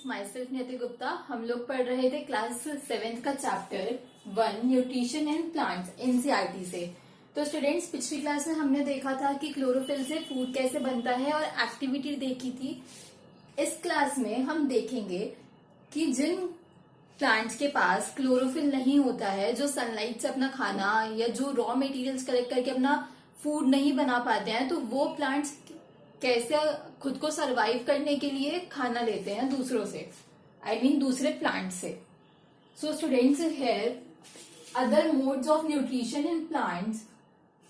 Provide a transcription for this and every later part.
My self नियति गुप्ता। हम लोग पढ़ रहे थे क्लास 7th का chapter 1 nutrition and plants NCERT से। तो स्टूडेंट्स, पिछली क्लास में हमने देखा था कि क्लोरोफिल से फूड कैसे बनता है और एक्टिविटी देखी थी। इस क्लास में हम देखेंगे कि जिन प्लांट्स के पास क्लोरोफिल नहीं होता है, जो सनलाइट से अपना खाना या जो रॉ मटेरियल्स कलेक्ट करके अपना फूड नहीं बना पाते हैं, तो वो प्लांट्स कैसे खुद को सरवाइव करने के लिए खाना लेते हैं दूसरों से, दूसरे प्लांट से। So students, here other modes of nutrition in plants.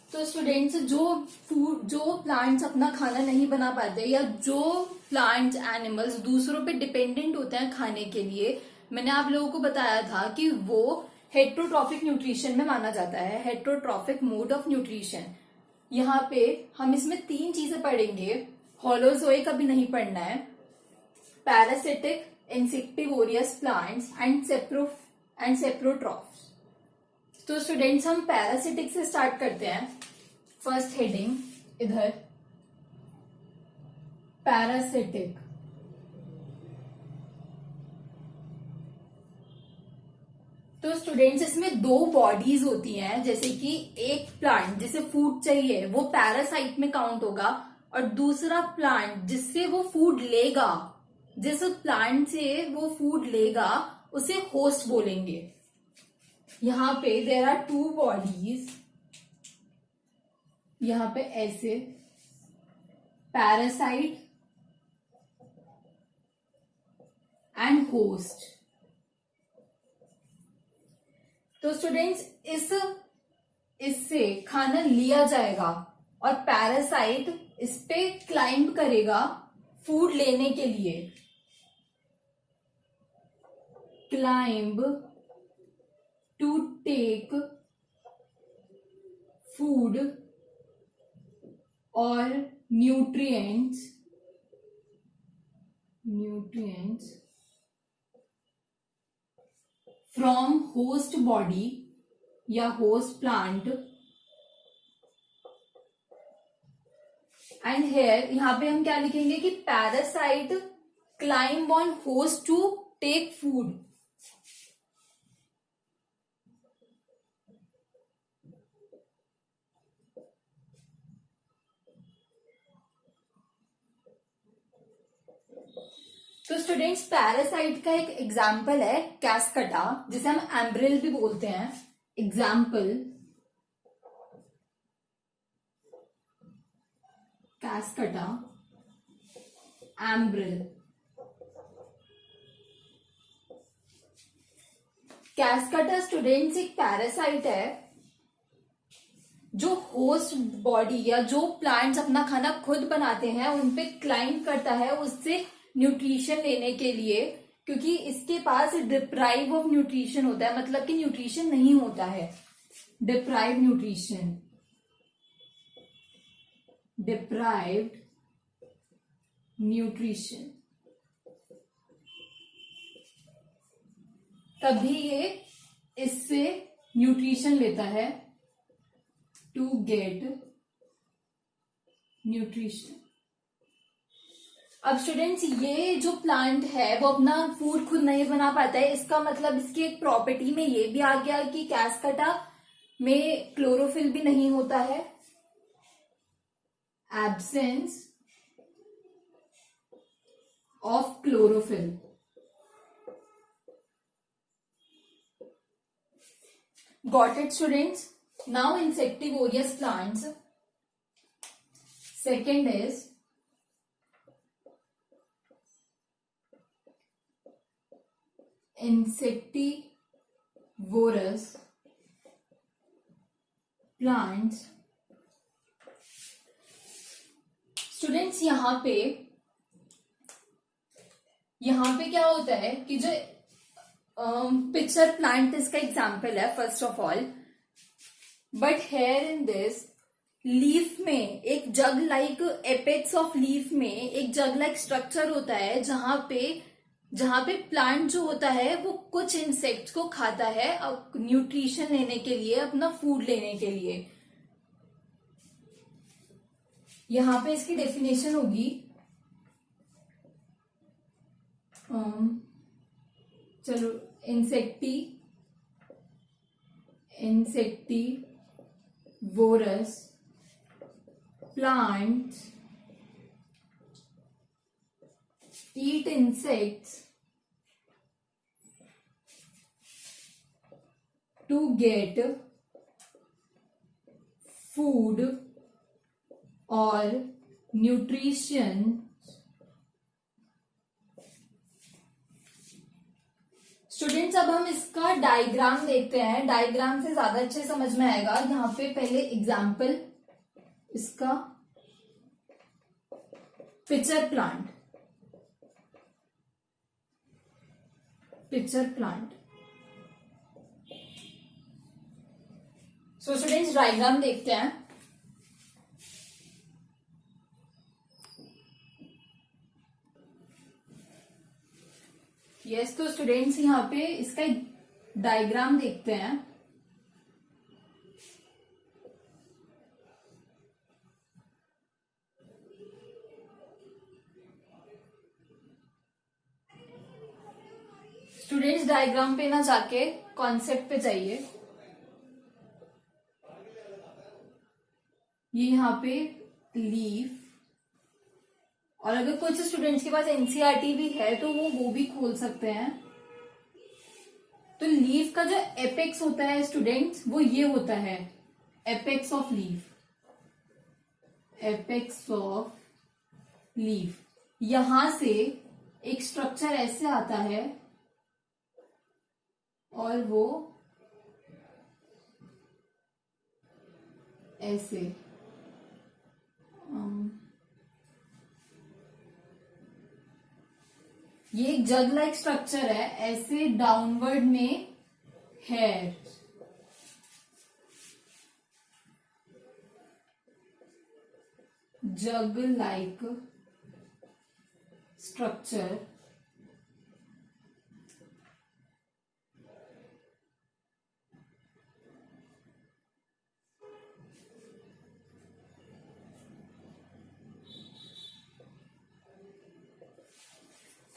तो स्टूडेंट्स, जो प्लांट्स अपना खाना नहीं बना पाते या जो प्लांट्स एनिमल्स दूसरों पे डिपेंडेंट होते हैं खाने के लिए, मैंने आप लोगों को बताया था कि वो हेट्रोट्रॉफिक न्यूट्रिशन में माना जाता है, हेट्रोट्रॉफिक मोड ऑफ न्यूट्रिशन। यहाँ पे हम इसमें 3 चीजें पढ़ेंगे। होलोजोइक अभी नहीं पढ़ना है, पैरासिटिक, इंसेक्टिवोरियस प्लांट्स एंड सेप्रोट्रॉफ्स। तो स्टूडेंट्स, हम पैरासिटिक से स्टार्ट करते हैं। फर्स्ट हेडिंग इधर, पैरासिटिक। तो स्टूडेंट्स, इसमें 2 बॉडीज होती हैं। जैसे कि एक प्लांट जिसे फूड चाहिए वो पैरासाइट में काउंट होगा, और दूसरा प्लांट जिससे वो फूड लेगा, जिस प्लांट से वो फूड लेगा उसे होस्ट बोलेंगे। यहां पे देयर आर 2 बॉडीज, यहां पे ऐसे पैरासाइट एंड होस्ट। तो स्टूडेंट्स, इससे खाना लिया जाएगा और पैरासाइट इस पे क्लाइंब करेगा फूड लेने के लिए। क्लाइंब टू टेक फूड और न्यूट्रिएंट्स फ्रॉम होस्ट बॉडी या होस्ट प्लांट। एंड हेयर, यहां पे हम क्या लिखेंगे कि parasite climb on host to take food. तो स्टूडेंट्स, पैरासाइट का एक एग्जाम्पल है कैस्कटा, जिसे हम एम्ब्रिल भी बोलते हैं। एग्जाम्पल कैस्कटा, एम्ब्रिल। कैस्कटा स्टूडेंट्स एक पैरासाइट है जो होस्ट बॉडी या जो प्लांट्स अपना खाना खुद बनाते हैं उन पे क्लाइंब करता है उससे न्यूट्रिशन लेने के लिए, क्योंकि इसके पास डिप्राइव ऑफ न्यूट्रिशन होता है, मतलब कि न्यूट्रिशन नहीं होता है। डिप्राइव्ड न्यूट्रिशन, तभी ये इससे न्यूट्रिशन लेता है, टू गेट न्यूट्रिशन। अब स्टूडेंट्स, ये जो प्लांट है वो अपना फूड खुद नहीं बना पाता है। इसका मतलब इसकी एक प्रॉपर्टी में ये भी आ गया कि कैस्कटा में क्लोरोफिल भी नहीं होता है। Absence of chlorophyll. Got it students? Now insectivorous plants. Second is insectivorous plants। Students, यहां पे क्या होता है कि जो पिक्चर प्लांट इसका एग्जाम्पल है first of all, but here in this leaf में एक jug like apex of leaf में एक जग लाइक स्ट्रक्चर होता है, जहां पे प्लांट जो होता है वो कुछ इंसेक्ट्स को खाता है न्यूट्रिशन लेने के लिए, अपना फूड लेने के लिए। यहां पे इसकी डेफिनेशन होगी चलो insectivorous plants eat insects to get food or nutrition. Students अब हम इसका डायग्राम देखते हैं। डायग्राम से ज्यादा अच्छे समझ में आएगा। यहाँ पे पहले एग्जाम्पल इसका pitcher plant. So students diagram देखते हैं। यस तो स्टूडेंट्स यहाँ पे इसका डायग्राम देखते हैं। स्टूडेंट्स डायग्राम पे ना जाके कॉन्सेप्ट पे जाइए। ये यहाँ पे लीफ, और अगर कुछ स्टूडेंट्स के पास एनसीईआरटी भी है तो वो भी खोल सकते हैं। तो लीफ का जो एपेक्स होता है स्टूडेंट्स वो ये होता है, एपेक्स ऑफ लीफ। यहां से एक स्ट्रक्चर ऐसे आता है और वो ऐसे ये एक जग लाइक स्ट्रक्चर है, ऐसे डाउनवर्ड में हेयर, जग लाइक स्ट्रक्चर।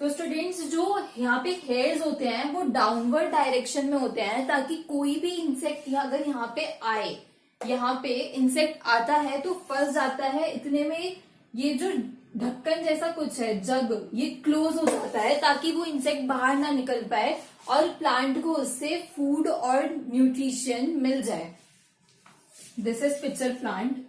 तो स्टूडेंट्स जो यहाँ पे हेयर्स होते हैं वो डाउनवर्ड डायरेक्शन में होते हैं, ताकि कोई भी इंसेक्ट अगर यहाँ पे आए, यहाँ पे इंसेक्ट आता है तो फंस जाता है। इतने में ये जो ढक्कन जैसा कुछ है जग, ये क्लोज हो जाता है ताकि वो इंसेक्ट बाहर ना निकल पाए और प्लांट को उससे फूड और न्यूट्रिशन मिल जाए। This is pitcher plant.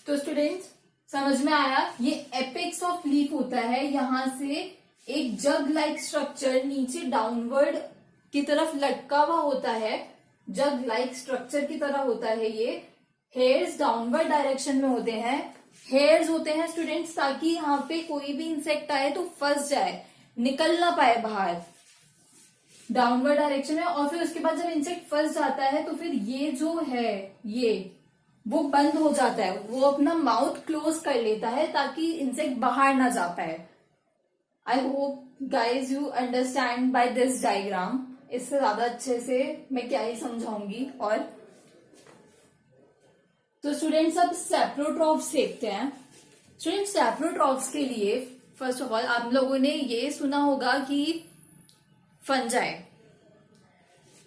तो स्टूडेंट्स समझ में आया, ये एपेक्स ऑफ लीफ होता है। यहां से एक जग लाइक स्ट्रक्चर नीचे डाउनवर्ड की तरफ लटका हुआ होता है, जग लाइक स्ट्रक्चर की तरह होता है। ये हेयर्स डाउनवर्ड डायरेक्शन में होते हैं। हेयर्स होते हैं स्टूडेंट्स ताकि यहाँ पे कोई भी इंसेक्ट आए तो फंस जाए, निकल ना पाए बाहर डाउनवर्ड डायरेक्शन में। और फिर उसके बाद जब इंसेक्ट फंस जाता है तो फिर ये जो है ये वो बंद हो जाता है, वो अपना माउथ क्लोज कर लेता है ताकि इंसेक्ट बाहर ना जा पाए। I hope guys you understand by this diagram. इससे ज्यादा अच्छे से मैं क्या ही समझाऊंगी। और तो स्टूडेंट्स अब सैप्रोट्रॉफ्स देखते हैं। स्टूडेंट्स सैप्रोट्रॉफ्स के लिए फर्स्ट ऑफ ऑल आप लोगों ने ये सुना होगा कि फंजाई,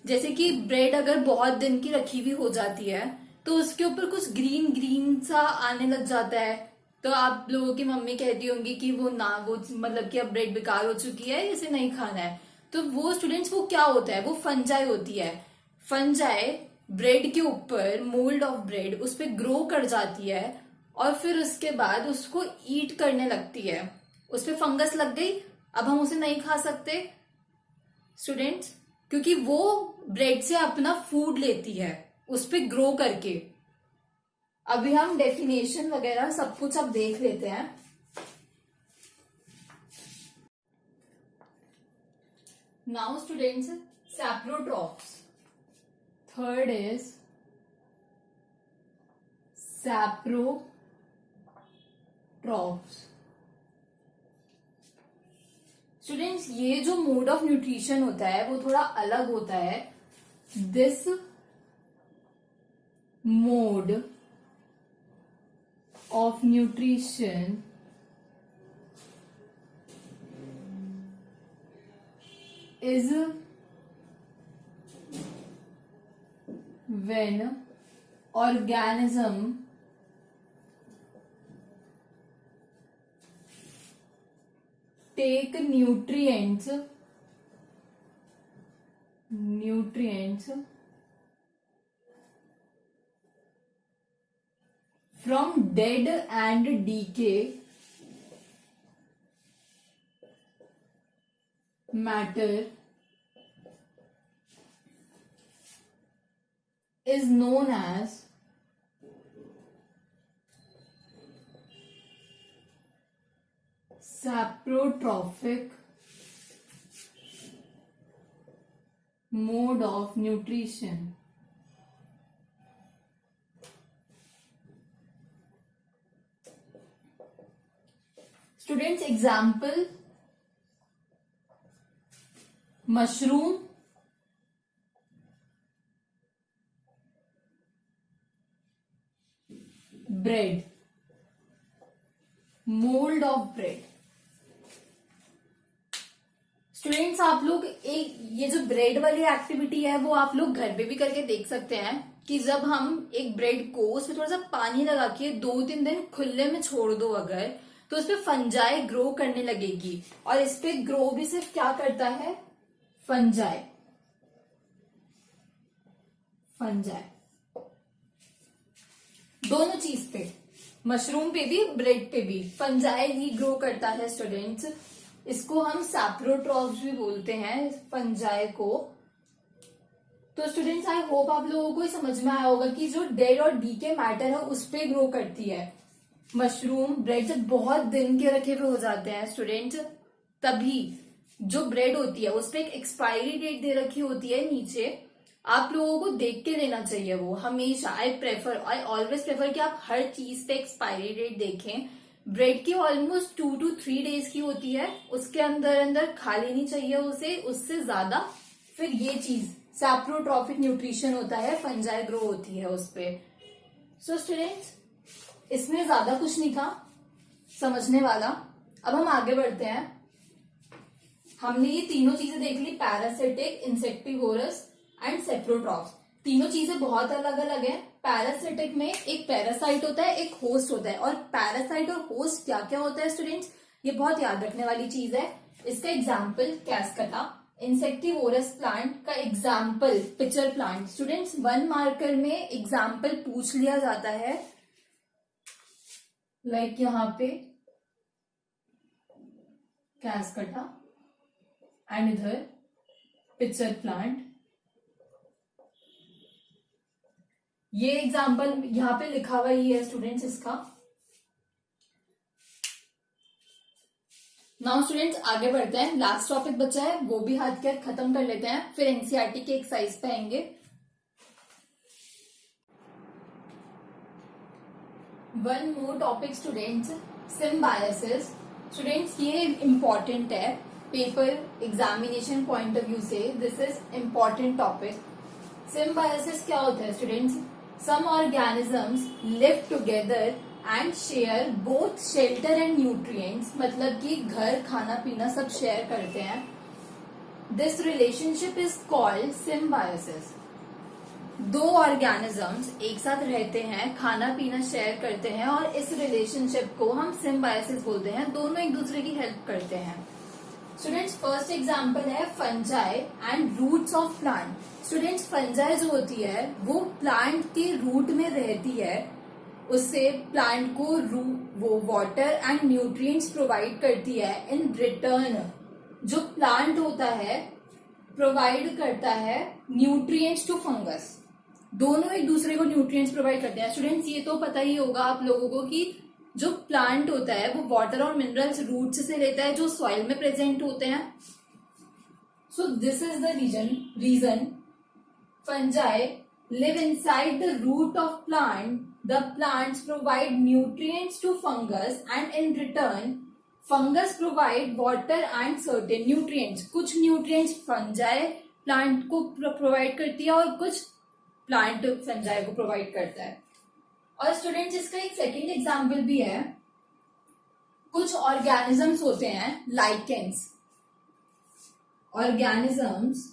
जैसे कि ब्रेड अगर बहुत दिन की रखी हुई हो जाती है तो उसके ऊपर कुछ ग्रीन ग्रीन सा आने लग जाता है, तो आप लोगों की मम्मी कहती होंगी कि वो मतलब कि अब ब्रेड बेकार हो चुकी है, इसे नहीं खाना है। तो वो स्टूडेंट्स वो क्या होता है, वो फंजाई होती है। फंजाई ब्रेड के ऊपर, मोल्ड ऑफ ब्रेड उस पर ग्रो कर जाती है और फिर उसके बाद उसको ईट करने लगती है। उस पर फंगस लग गई, अब हम उसे नहीं खा सकते स्टूडेंट्स, क्योंकि वो ब्रेड से अपना फूड लेती है उस पे ग्रो करके। अभी हम डेफिनेशन वगैरह सब कुछ अब देख लेते हैं। Now students saprotrophs, third is saprotrophs. Students ये जो मोड ऑफ न्यूट्रिशन होता है वो थोड़ा अलग होता है। this mode of nutrition is when organism take nutrients from dead and decay matter is known as saprotrophic mode of nutrition. Students, example: mushroom, bread, mold of bread. Students, आप लोग ये जो ब्रेड वाली एक्टिविटी है वो आप लोग घर पे भी करके देख सकते हैं कि जब हम एक ब्रेड को उसमें थोड़ा सा पानी लगा के 2-3 दिन खुले में छोड़ दो अगर, तो उस पे फंजाई ग्रो करने लगेगी। और इस पे ग्रो भी सिर्फ क्या करता है? फंजाई। दोनों चीज पे, मशरूम पे भी ब्रेड पे भी फंजाई ही ग्रो करता है स्टूडेंट्स। इसको हम सैप्रोट्रॉफ्स भी बोलते हैं, फंजाई को। तो स्टूडेंट्स, आई होप आप लोगों को समझ में आया होगा कि जो डेड और डीके मैटर है उस पे ग्रो करती है मशरूम। ब्रेड जब बहुत दिन के रखे हुए हो जाते हैं स्टूडेंट्स, तभी जो ब्रेड होती है उस पे एक एक्सपायरी डेट दे रखी होती है नीचे। आप लोगों को देख के लेना चाहिए वो हमेशा। आई ऑलवेज प्रेफर कि आप हर चीज पे एक्सपायरी डेट देखें। ब्रेड की ऑलमोस्ट 2 to 3 डेज की होती है, उसके अंदर खा लेनी चाहिए उसे, उससे ज्यादा फिर ये चीज सैप्रोट्रॉफिक न्यूट्रिशन होता है, फंजाई ग्रो होती है उस पे। सो स्टूडेंट्स, इसमें ज्यादा कुछ नहीं था समझने वाला। अब हम आगे बढ़ते हैं। हमने ये तीनों चीजें देख ली, पैरासिटिक, इंसेक्टिवोरस एंड सेप्रोट्रॉफ्स। तीनों चीजें बहुत अलग अलग हैं। पैरासिटिक में एक पैरासाइट होता है, एक होस्ट होता है। और पैरासाइट और होस्ट क्या क्या होता है स्टूडेंट्स, ये बहुत याद रखने वाली चीज है। इसका एग्जाम्पल कैस्कटा। इंसेक्टिवोरस प्लांट का example pitcher plant. Students, 1 marker में एग्जाम्पल पूछ लिया जाता है, लाइक यहां पे कैस्कटा एंड इधर पिचर प्लांट। ये एग्जाम्पल यहां पे लिखा हुआ ही है स्टूडेंट्स इसका। नाउ स्टूडेंट्स, आगे बढ़ते हैं। लास्ट टॉपिक बचा है, वो भी हाथ के खत्म कर लेते हैं, फिर एनसीईआरटी के एक्सरसाइज पे आएंगे। One more topic students, symbiosis. Students, ये इम्पॉर्टेंट है paper examination point of view से। This is important topic. Symbiosis क्या होता है students? Some organisms live together and share both shelter and nutrients. मतलब कि घर, खाना पीना सब शेयर करते हैं। This relationship is called symbiosis. 2 organisms एक साथ रहते हैं, खाना पीना शेयर करते हैं, और इस रिलेशनशिप को हम सिम्बायोसिस बोलते हैं। दोनों एक दूसरे की हेल्प करते हैं। स्टूडेंट्स, फर्स्ट एग्जाम्पल है fungi and roots of plant. Students, fungi जो होती है वो प्लांट के रूट में रहती है, उससे प्लांट को वो वाटर एंड न्यूट्रिएंट्स प्रोवाइड करती है। इन रिटर्न जो प्लांट होता है प्रोवाइड करता है न्यूट्रिएंट्स टू फंगस। दोनों एक दूसरे को न्यूट्रिएंट्स प्रोवाइड करते हैं। स्टूडेंट्स, ये तो पता ही होगा आप लोगों को कि जो प्लांट होता है वो वाटर और मिनरल्स रूट्स से लेता है जो सॉइल में प्रेजेंट होते हैं। So this is the reason fungi live inside the root of plant. The plants provide nutrients to fungus and in return fungus provide water and certain nutrients. कुछ nutrients fungi plant को provide करती है और कुछ plant fungi को provide करता है। और स्टूडेंट्स इसका एक सेकंड एग्जाम्पल भी है, कुछ ऑर्गेनिजम्स होते हैं lichens, organisms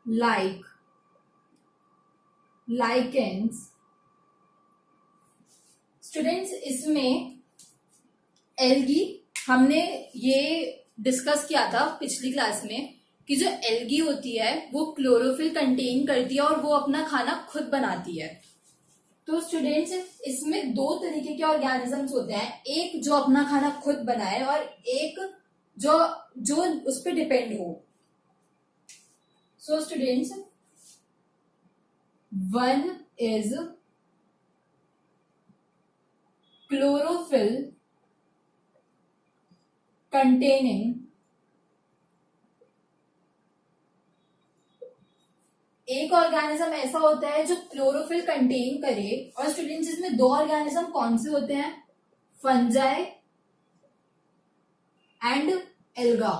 like lichens. Students इसमें एल्गी, हमने ये डिस्कस किया था पिछली क्लास में कि जो एल्गी होती है वो क्लोरोफिल कंटेन करती है और वो अपना खाना खुद बनाती है। तो स्टूडेंट्स इसमें दो तरीके के ऑर्गेनिजम्स होते हैं, एक जो अपना खाना खुद बनाए और एक जो जो उस पर डिपेंड हो। So students one is chlorophyll containing, एक ऑर्गेनिज्म ऐसा होता है जो क्लोरोफिल कंटेन करे। और स्टूडेंट्स इसमें दो ऑर्गेनिज्म कौन से होते हैं, फंजाई एंड एल्गा।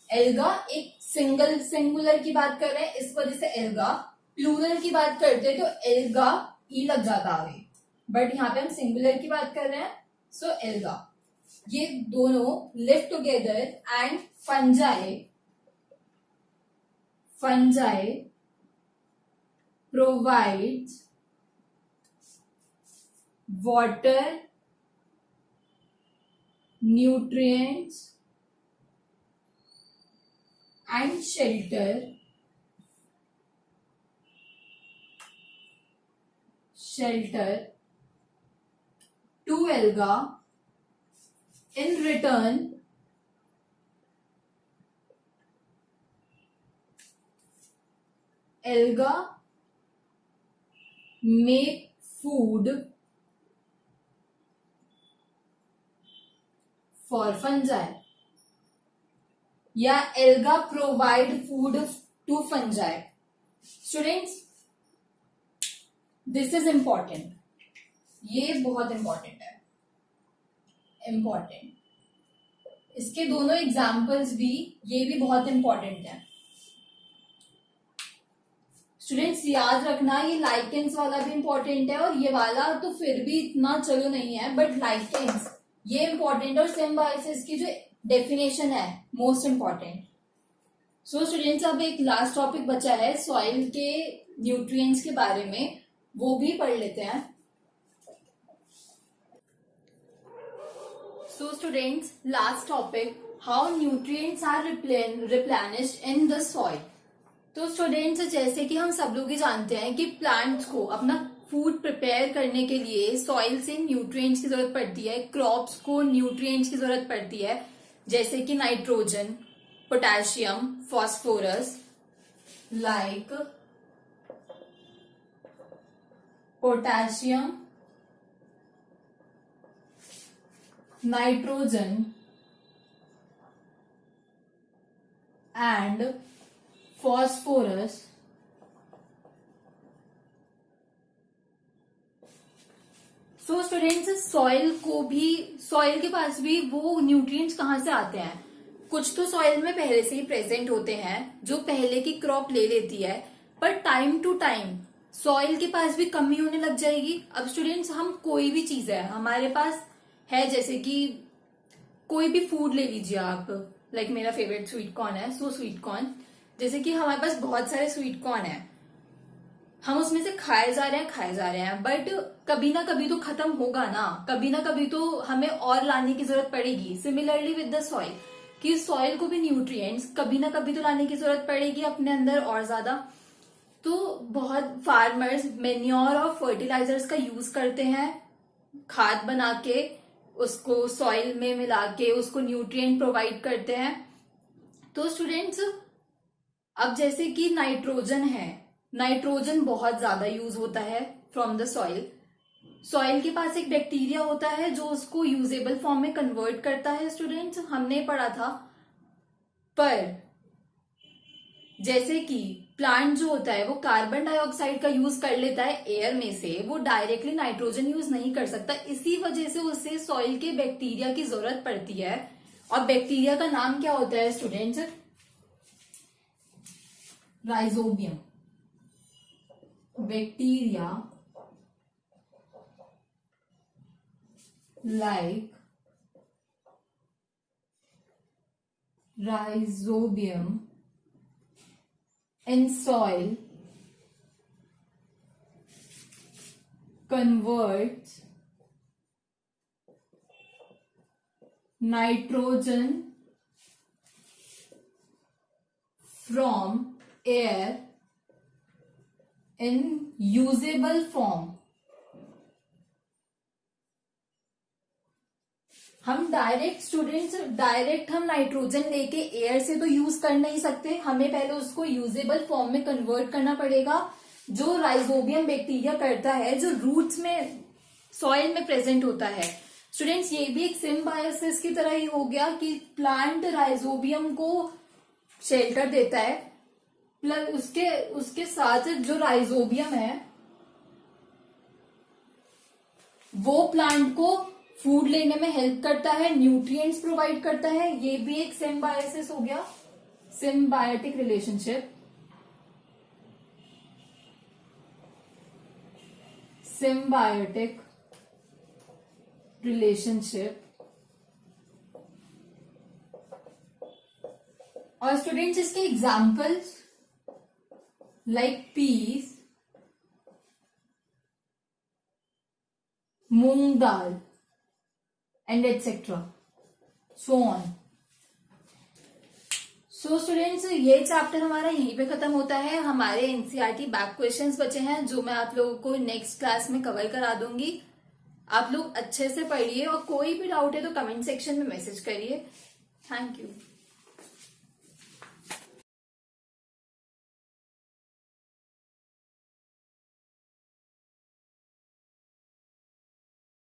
एल्गा एक सिंगुलर की बात कर रहे हैं, इस वजह से एल्गा। प्लूरल की बात करते हैं तो एल्गा ई लग जाता आगे, बट यहाँ पे हम सिंगुलर की बात कर रहे हैं, सो एल्गा। ये दोनों live together and fungi provides water, nutrients and shelter to alga. In return, alga make food for fungi या alga provide food to fungi. Students, this is important, ये बहुत इंपॉर्टेंट है, इंपॉर्टेंट। इसके दोनों एग्जाम्पल्स भी, ये भी बहुत इंपॉर्टेंट है। स्टूडेंट्स याद रखना, ये लाइकेंस वाला भी इंपॉर्टेंट है और ये वाला तो फिर भी इतना चलो नहीं है, बट लाइकेंस ये इंपॉर्टेंट है और सिम्बायोसिस की जो डेफिनेशन है मोस्ट इंपॉर्टेंट। सो स्टूडेंट्स अब एक लास्ट टॉपिक बचा है सॉइल के न्यूट्रिएंट्स के बारे में, वो भी पढ़ लेते हैं। So students last topic, how nutrients are replenished in the soil. तो स्टूडेंट्स जैसे कि हम सब लोग ही जानते हैं कि प्लांट्स को अपना फूड प्रिपेयर करने के लिए सॉइल से न्यूट्रिएंट्स की जरूरत पड़ती है, क्रॉप्स को न्यूट्रिएंट्स की जरूरत पड़ती है, जैसे कि nitrogen, potassium, phosphorus, like potassium, nitrogen and phosphorus. So students soil के पास भी वो न्यूट्रिएंट्स कहाँ से आते हैं, कुछ तो सॉइल में पहले से ही प्रेजेंट होते हैं जो पहले की क्रॉप ले लेती है, पर टाइम टू टाइम सॉइल के पास भी कमी होने लग जाएगी। अब स्टूडेंट्स हम कोई भी चीज है हमारे पास है, जैसे कि कोई भी फूड ले लीजिए आप, लाइक मेरा फेवरेट स्वीट कॉर्न है, सो स्वीट कॉर्न, जैसे कि हमारे पास बहुत सारे स्वीट कॉर्न है, हम उसमें से खाए जा रहे हैं, बट कभी ना कभी तो खत्म होगा ना, कभी ना कभी तो हमें और लाने की जरूरत पड़ेगी। सिमिलरली विद द सॉइल, कि सॉइल को भी न्यूट्रिएंट्स कभी ना कभी तो लाने की जरूरत पड़ेगी अपने अंदर और ज्यादा। तो बहुत फार्मर्स मेन्योर और फर्टिलाइजर्स का यूज करते हैं, खाद बना के उसको सॉइल में मिला के उसको न्यूट्रिएंट प्रोवाइड करते हैं। तो स्टूडेंट्स अब जैसे कि नाइट्रोजन है, नाइट्रोजन बहुत ज्यादा यूज होता है फ्रॉम द सॉइल। सॉइल के पास एक बैक्टीरिया होता है जो उसको यूजेबल फॉर्म में कन्वर्ट करता है, स्टूडेंट्स हमने पढ़ा था। पर जैसे कि प्लांट जो होता है वो कार्बन डाइऑक्साइड का यूज कर लेता है एयर में से, वो डायरेक्टली नाइट्रोजन यूज नहीं कर सकता, इसी वजह से उसे सॉइल के बैक्टीरिया की जरूरत पड़ती है। और बैक्टीरिया का नाम क्या होता है students? Rhizobium. Bacteria like rhizobium in soil converts nitrogen from air in usable form। हम डायरेक्ट हम नाइट्रोजन लेके एयर से तो यूज कर नहीं सकते, हमें पहले उसको यूजेबल फॉर्म में कन्वर्ट करना पड़ेगा, जो राइजोबियम बैक्टीरिया करता है, जो रूट्स में सॉइल में प्रेजेंट होता है। स्टूडेंट्स, ये भी एक सिम्बायोसिस की तरह ही हो गया कि प्लांट राइजोबियम को शेल्टर देता है, प्लस उसके साथ जो राइजोबियम है वो प्लांट को फूड लेने में हेल्प करता है, न्यूट्रिएंट्स प्रोवाइड करता है। ये भी एक सिम्बायोसिस हो गया, सिम्बायोटिक रिलेशनशिप। Symbiotic relationship. और स्टूडेंट्स, इसके एग्जाम्पल्स लाइक पीस, मूंग दाल and etcetera, so on. So students, ये चैप्टर हमारा यहीं पे खत्म होता है। हमारे एनसीईआरटी बैक क्वेश्चंस बचे हैं जो मैं आप लोगों को नेक्स्ट क्लास में कवर करा दूंगी। आप लोग अच्छे से पढ़िए और कोई भी डाउट है तो कमेंट सेक्शन में मैसेज करिए। Thank you.